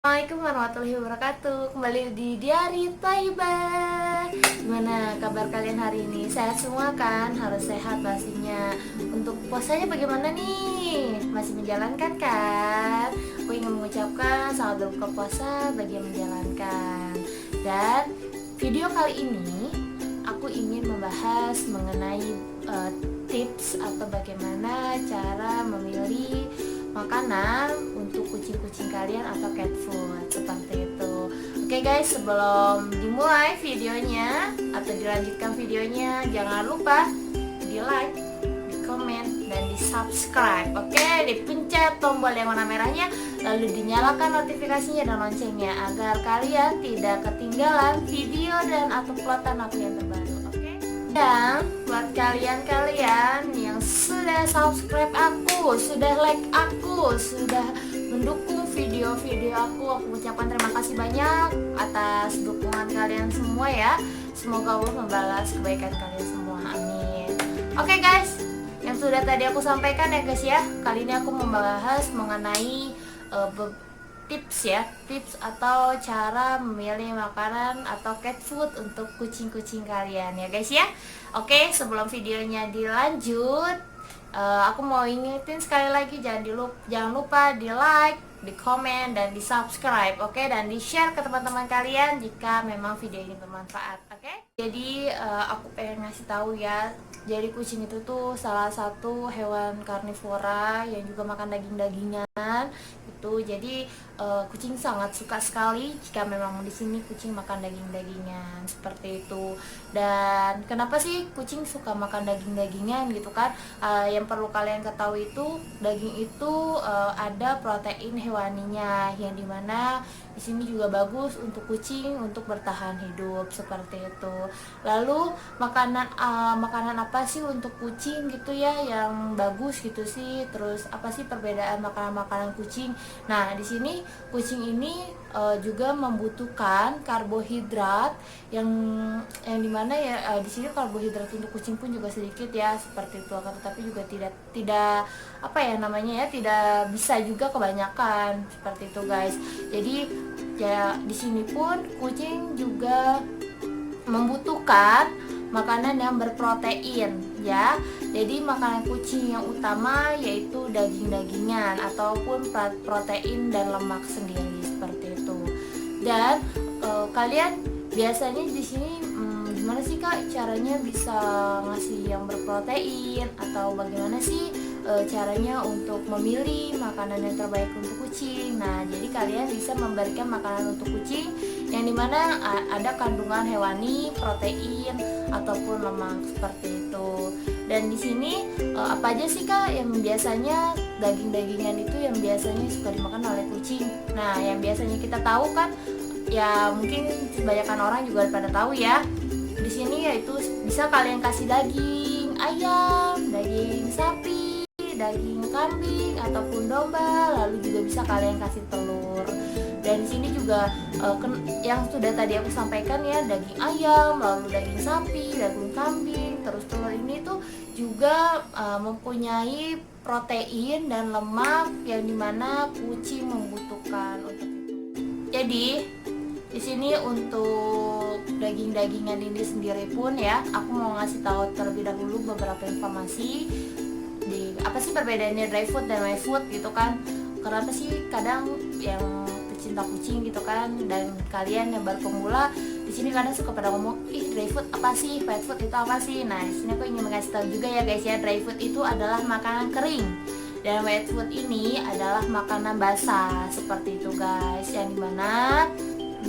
Assalamualaikum warahmatullahi wabarakatuh. Kembali di Diari Thaibah. Gimana kabar kalian hari ini? Sehat semua kan? Harus sehat pastinya. Untuk puasanya bagaimana nih? Masih menjalankan kan? Aku ingin mengucapkan selamat berbuka puasa bagi yang menjalankan. Dan video kali ini aku ingin membahas mengenai tips atau bagaimana cara memilih makanan untuk kucing-kucing kalian atau cat food seperti itu. Oke guys, sebelum dimulai videonya atau dilanjutkan videonya, jangan lupa di like, di komen, dan di subscribe. Oke, dipencet tombol yang warna merahnya, lalu dinyalakan notifikasinya dan loncengnya agar kalian tidak ketinggalan video dan atau uploadan aku yang terbaru. Oke. Dan buat kalian-kalian yang sudah subscribe aku, sudah like aku, sudah mendukung video-video aku ucapkan terima kasih banyak atas dukungan kalian semua ya. Semoga Allah membalas kebaikan kalian semua, amin. Oke guys, yang sudah tadi aku sampaikan ya guys ya, kali ini aku membahas mengenai tips atau cara memilih makanan atau cat food untuk kucing-kucing kalian ya guys ya. Oke, sebelum videonya dilanjut, aku mau ingetin sekali lagi, jangan lupa di like, di komen, dan di subscribe, oke, dan di share ke teman-teman kalian jika memang video ini bermanfaat, oke. Jadi aku pengen ngasih tahu ya, jadi kucing itu tuh salah satu hewan karnivora yang juga makan daging-dagingan itu. Jadi kucing sangat suka sekali jika memang di sini kucing makan daging-dagingan seperti itu. Dan kenapa sih kucing suka makan daging-dagingan gitu kan? Yang perlu kalian ketahui itu, daging itu ada protein hewaninya yang dimana di sini juga bagus untuk kucing untuk bertahan hidup seperti itu. Lalu makanan apa sih untuk kucing gitu ya yang bagus gitu sih? Terus apa sih perbedaan makanan-makanan kucing? Nah, di sini kucing ini juga membutuhkan karbohidrat yang dimana ya di sini karbohidrat untuk kucing pun juga sedikit ya seperti itu, akan tetapi juga tidak apa ya namanya ya, tidak bisa juga kebanyakan seperti itu guys. Jadi ya di sini pun kucing juga membutuhkan makanan yang berprotein ya. Jadi makanan kucing yang utama yaitu daging-dagingan ataupun protein dan lemak sendiri seperti itu. Dan kalian biasanya di sini gimana sih kak caranya bisa ngasih yang berprotein, atau bagaimana sih caranya untuk memilih makanan yang terbaik untuk kucing? Nah, jadi kalian bisa memberikan makanan untuk kucing yang dimana ada kandungan hewani, protein ataupun lemak seperti itu. Dan di sini apa aja sih kak yang biasanya daging-dagingan itu yang biasanya suka dimakan oleh kucing? Nah, yang biasanya kita tahu kan ya, mungkin kebanyakan orang juga pada tahu ya. Di sini yaitu bisa kalian kasih daging ayam, daging sapi, daging kambing ataupun domba, lalu juga bisa kalian kasih telur. Dan di sini juga yang sudah tadi aku sampaikan ya, daging ayam, lalu daging sapi, daging kambing, terus telur ini tuh juga mempunyai protein dan lemak yang dimana kucing membutuhkan untuk itu. Jadi di sini untuk daging-dagingan ini sendiri pun ya, aku mau ngasih tahu terlebih dahulu beberapa informasi di apa sih perbedaannya dry food dan wet food gitu kan. Kenapa sih kadang yang pecinta kucing gitu kan dan kalian yang baru pemula di sini kadang suka pada ngomong, ih dry food apa sih, wet food itu apa sih? Nah, di sini aku ingin mengasih tahu juga ya guys ya, dry food itu adalah makanan kering dan wet food ini adalah makanan basah seperti itu guys. Yang dimana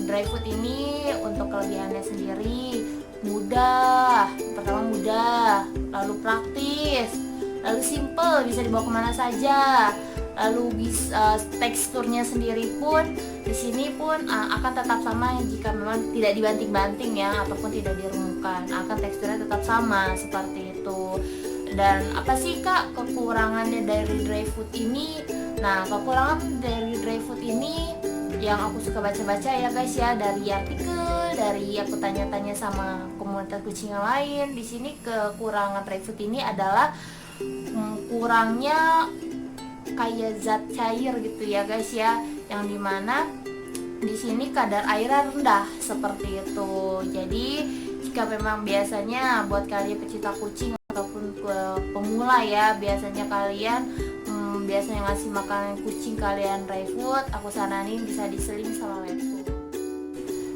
dry food ini untuk kelebihannya sendiri mudah, pertama mudah, lalu praktis, lalu simple, bisa dibawa kemana saja, lalu bisa teksturnya sendiri pun di sini pun akan tetap sama jika memang tidak dibanting-banting ya ataupun tidak dirumukkan, akan teksturnya tetap sama seperti itu. Dan apa sih kak kekurangannya dari dry food ini? Nah, kekurangan dari dry food ini yang aku suka baca-baca ya guys ya, dari artikel, dari aku tanya-tanya sama komunitas kucing yang lain, di sini kekurangan dry food ini adalah kurangnya kayak zat cair gitu ya guys ya, yang dimana di sini kadar airnya rendah seperti itu. Jadi jika memang biasanya buat kalian pecinta kucing ataupun pemula ya, biasanya kalian biasanya ngasih makanan kucing kalian dry food, aku saranin bisa diseling sama wet food.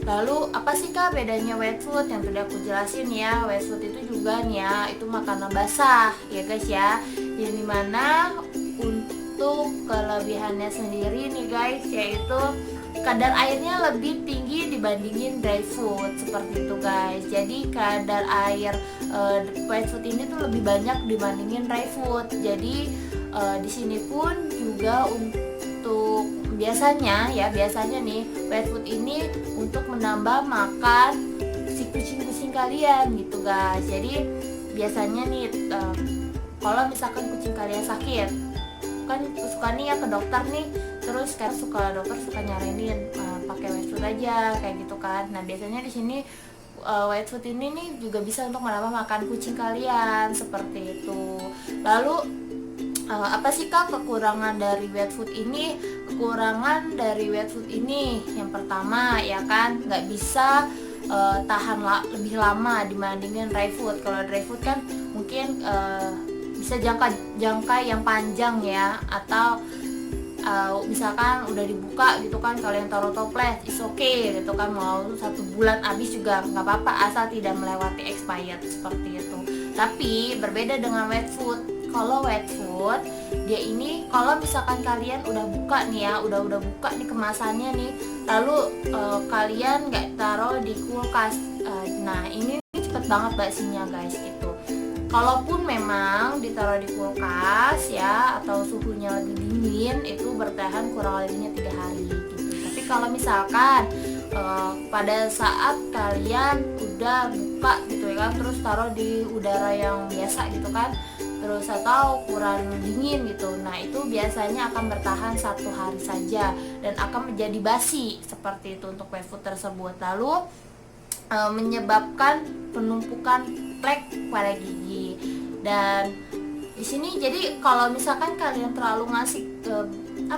Lalu apa sih kak bedanya wet food? Yang tadi aku jelasin ya, wet food itu juga nih ya, itu makanan basah ya guys ya, yang dimana untuk kelebihannya sendiri nih guys, yaitu kadar airnya lebih tinggi dibandingin dry food seperti itu guys. Jadi kadar air wet food ini tuh lebih banyak dibandingin dry food. Jadi di sini pun juga untuk biasanya nih wet food ini untuk menambah makan si kucing-kucing kalian gitu guys. Jadi biasanya nih kalau misalkan kucing kalian sakit, kan suka nih ya ke dokter nih, terus kan dokter suka nyaranin pakai wet food aja kayak gitu kan. Nah biasanya di sini wet food ini nih juga bisa untuk menambah makan kucing kalian seperti itu. Lalu apa sih kak kekurangan dari wet food ini? Kekurangan dari wet food ini yang pertama ya kan, nggak bisa tahan lebih lama dibandingin dry food. Kalau dry food kan mungkin bisa jangka yang panjang ya, atau misalkan udah dibuka gitu kan, kalian taruh toples is okay gitu kan, mau 1 bulan habis juga nggak apa-apa asal tidak melewati expired seperti itu. Tapi berbeda dengan wet food. Kalau wet food dia ini kalau misalkan kalian udah buka nih ya, udah buka nih kemasannya nih, lalu kalian nggak taruh di kulkas, nah ini cepet banget basinya guys gitu. Kalaupun memang ditaruh di kulkas ya, atau suhunya lebih dingin, itu bertahan kurang lebihnya 3 hari gitu. Tapi kalau misalkan pada saat kalian udah buka gitu ya kan, terus taruh di udara yang biasa gitu kan, terus atau kurang dingin gitu, nah itu biasanya akan bertahan 1 hari saja dan akan menjadi basi seperti itu untuk wet food tersebut. Lalu menyebabkan penumpukan plak pada gigi. Dan di sini jadi kalau misalkan kalian terlalu ngasih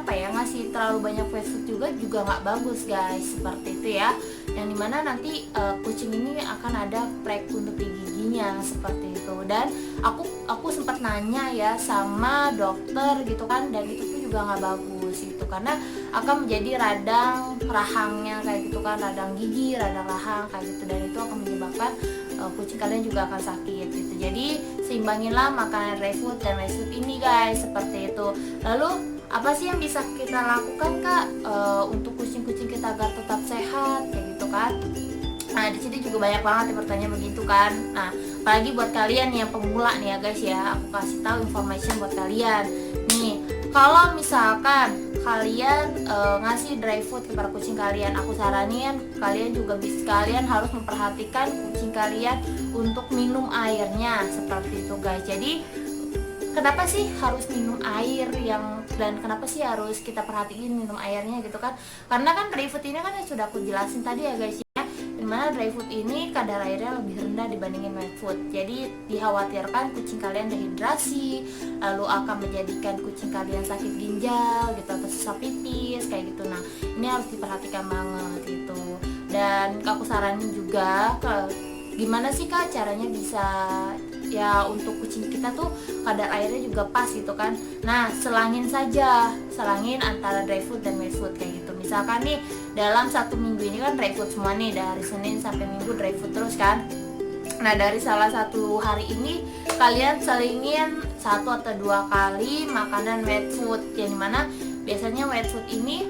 ngasih terlalu banyak wet food juga nggak bagus guys seperti itu ya, yang dimana nanti kucing ini akan ada plak untuk di giginya seperti itu. Dan aku sempat nanya ya sama dokter gitu kan, dan itu tuh juga nggak bagus gitu, karena akan menjadi radang rahangnya kayak gitu kan, radang gigi, radang rahang kayak gitu, dan itu akan menyebabkan kucing kalian juga akan sakit gitu. Jadi seimbanginlah makanan dry food dan wet food ini guys seperti itu. Lalu apa sih yang bisa kita lakukan kak untuk kucing-kucing kita agar tetap sehat kayak gitu kan? Nah di sini juga banyak banget yang bertanya begitu kan. Nah apalagi buat kalian yang pemula nih ya guys ya, aku kasih tahu information buat kalian nih. Kalau misalkan kalian ngasih dry food kepada kucing kalian, aku saranin kalian harus memperhatikan kucing kalian untuk minum airnya seperti itu guys. Jadi kenapa sih harus minum air dan kenapa sih harus kita perhatiin minum airnya gitu kan? Karena kan dry food ini kan sudah aku jelasin tadi ya guys ya, dimana dry food ini kadar airnya lebih rendah dibandingin wet food. Jadi dikhawatirkan kucing kalian dehidrasi, lalu akan menjadikan kucing kalian sakit ginjal gitu atau susah pipis kayak gitu. Nah ini harus diperhatikan banget gitu. Dan aku saranin juga gimana sih kak caranya bisa ya untuk kucing kita tuh kadar airnya juga pas gitu kan. Nah selangin antara dry food dan wet food kayak gitu. Misalkan nih dalam 1 minggu ini kan dry food semua nih, dari Senin sampai Minggu dry food terus kan. Nah dari salah satu hari ini kalian selingin 1 atau 2 kali makanan wet food, yang dimana biasanya wet food ini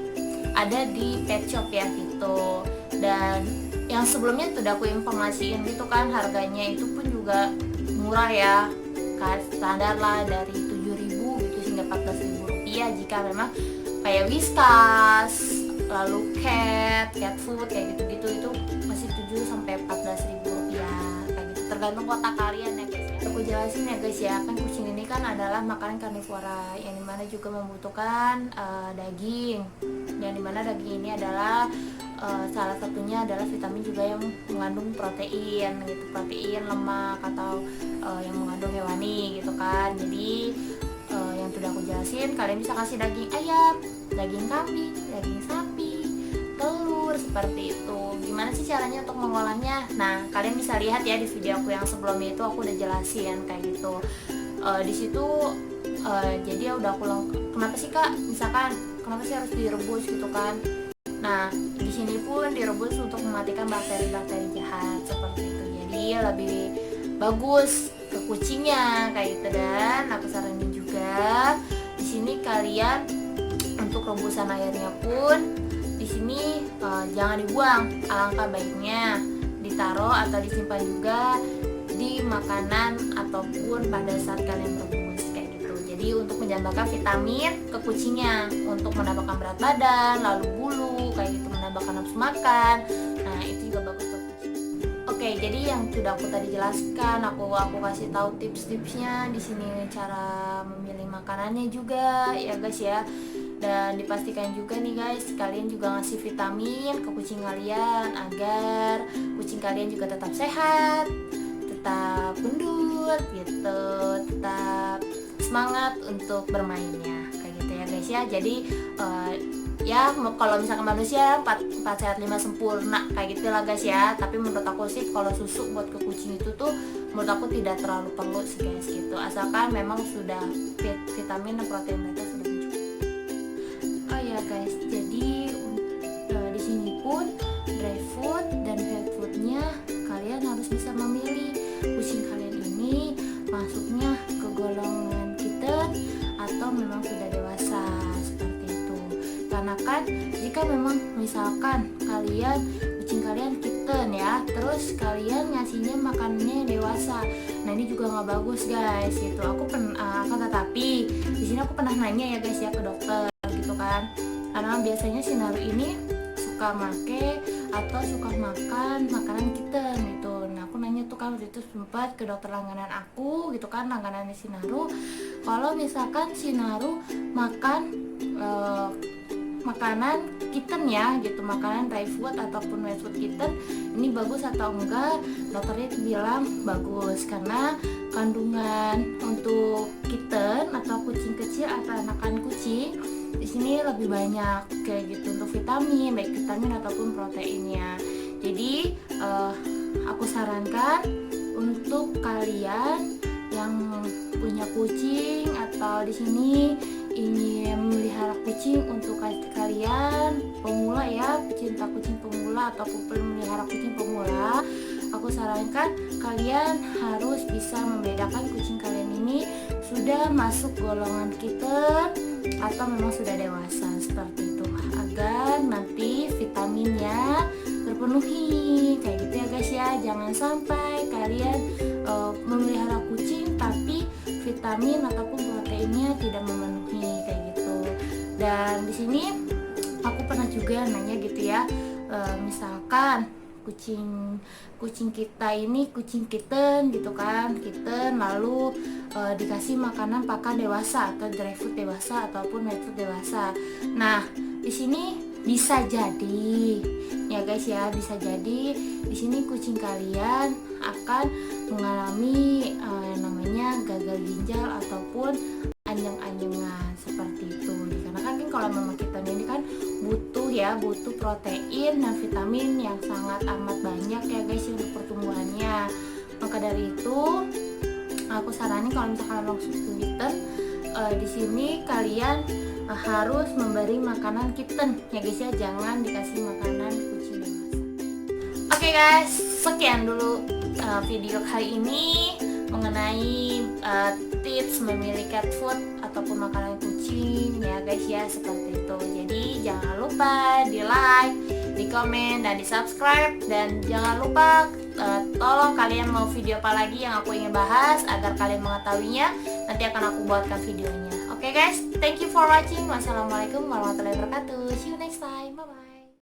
ada di pet shop ya gitu. Dan yang sebelumnya sudah aku informasiin gitu kan, harganya itu pun juga murah ya kan, standar lah dari 7.000 gitu hingga 14.000 rupiah jika memang kayak Whiskas, lalu cat food kayak gitu-gitu, itu masih 7 sampai 14.000 rupiah kayak gitu, tergantung kota kalian ya guys ya. Aku jelasin ya guys ya, kan kucing ini kan adalah makanan karnivora yang dimana juga membutuhkan daging, yang dimana daging ini adalah salah satunya adalah vitamin juga yang mengandung protein gitu, protein, lemak atau yang mengandung hewani gitu kan. Jadi yang sudah aku jelasin, kalian bisa kasih daging ayam, daging kambing, daging sapi, telur seperti itu. Gimana sih caranya untuk mengolahnya? Nah, kalian bisa lihat ya di video aku yang sebelumnya itu aku udah jelasin kayak gitu. Di situ jadi ya udah aku kenapa sih Kak? Misalkan kenapa sih harus direbus gitu kan? Nah, di sini pun direbus untuk mematikan bakteri-bakteri jahat seperti itu. Jadi lebih bagus ke kucingnya kayak gitu. Dan aku saranin juga di sini kalian untuk rebusan airnya pun di sini jangan dibuang, alangkah baiknya ditaruh atau disimpan juga di makanan ataupun pada saat kalian rebus kayak gitu. Jadi untuk menambahkan vitamin ke kucingnya, untuk menambahkan berat badan, lalu bulu kayak gitu, menambahkan nafsu makan. Nah, itu juga bagus buat kucing. Oke, jadi yang sudah aku tadi jelaskan, aku kasih tahu tips-tipsnya di sini, cara memilih makanannya juga ya guys ya. Dan dipastikan juga nih guys, kalian juga ngasih vitamin ke kucing kalian agar kucing kalian juga tetap sehat, tetap gendut gitu, tetap semangat untuk bermainnya kayak gitu ya guys ya. Jadi ya kalau misalkan manusia 4 sehat 5 sempurna kayak gitu lah guys ya. Tapi menurut aku sih kalau susu buat ke kucing itu tuh menurut aku tidak terlalu perlu sih guys gitu, asalkan memang sudah vitamin dan protein mereka sudah mencukupi. Oh ya guys, jadi di sini pun dry food dan pet foodnya kalian harus bisa memilih kucing kalian ini masuknya ke golongan kitten atau memang sudah dewasa seperti itu. Karena kan jika memang misalkan kucing kalian kitten ya, terus kalian ngasihnya makanannya dewasa, nah ini juga nggak bagus guys gitu. Akan tetapi di sini aku pernah nanya ya guys ya ke dokter gitu kan, karena biasanya si Naru ini suka make atau suka makan makanan kitten gitu. Nah aku nanya tuh kan waktu itu sempat ke dokter langganan aku gitu kan, langganannya si Naru, kalau misalkan si Naru makan makanan kitten ya gitu, makanan dry food ataupun wet food kitten, ini bagus atau enggak? Dokternya itu bilang bagus, karena kandungan untuk kitten atau kucing kecil atau anakan kucing di sini lebih banyak kayak gitu untuk vitamin, baik vitamin ataupun proteinnya. Jadi aku sarankan untuk kalian yang punya kucing atau di sini ingin melihara kucing untuk kalian pemula ya, pecinta kucing pemula ataupun pemelihara kucing pemula, aku sarankan kalian harus bisa membedakan kucing kalian ini sudah masuk golongan kitten atau memang sudah dewasa seperti itu, agar nanti vitaminnya terpenuhi kayak gitu ya guys ya. Jangan sampai kalian memelihara kucing tapi vitamin ataupun proteinnya tidak memenuhi kayak gitu. Dan di sini aku pernah juga nanya gitu ya, misalkan kucing kita ini kucing kitten gitu kan, kitten lalu dikasih makanan pakan dewasa atau dry food dewasa ataupun wet food dewasa. Nah di sini bisa jadi ya guys ya, bisa jadi di sini kucing kalian akan mengalami yang namanya gagal ginjal ataupun anjing-anjingan seperti itu. Karena kan kalau memang kita ini kan butuh protein dan vitamin yang sangat amat banyak ya guys untuk pertumbuhannya. Maka dari itu aku saranin kalau misalkan langsung kitten di sini kalian harus memberi makanan kitten ya guys ya, jangan dikasih makanan kucing dewasa. Oke guys, sekian dulu video kali ini mengenai tips memilih cat food ataupun makanan kucing ya guys ya, seperti itu. Jadi jangan lupa di like, di komen, dan di subscribe. Dan jangan lupa tolong kalian mau video apa lagi yang aku ingin bahas agar kalian mengetahuinya, nanti akan aku buatkan videonya. Oke guys, thank you for watching. Wassalamualaikum warahmatullahi wabarakatuh. See you next time. Bye bye.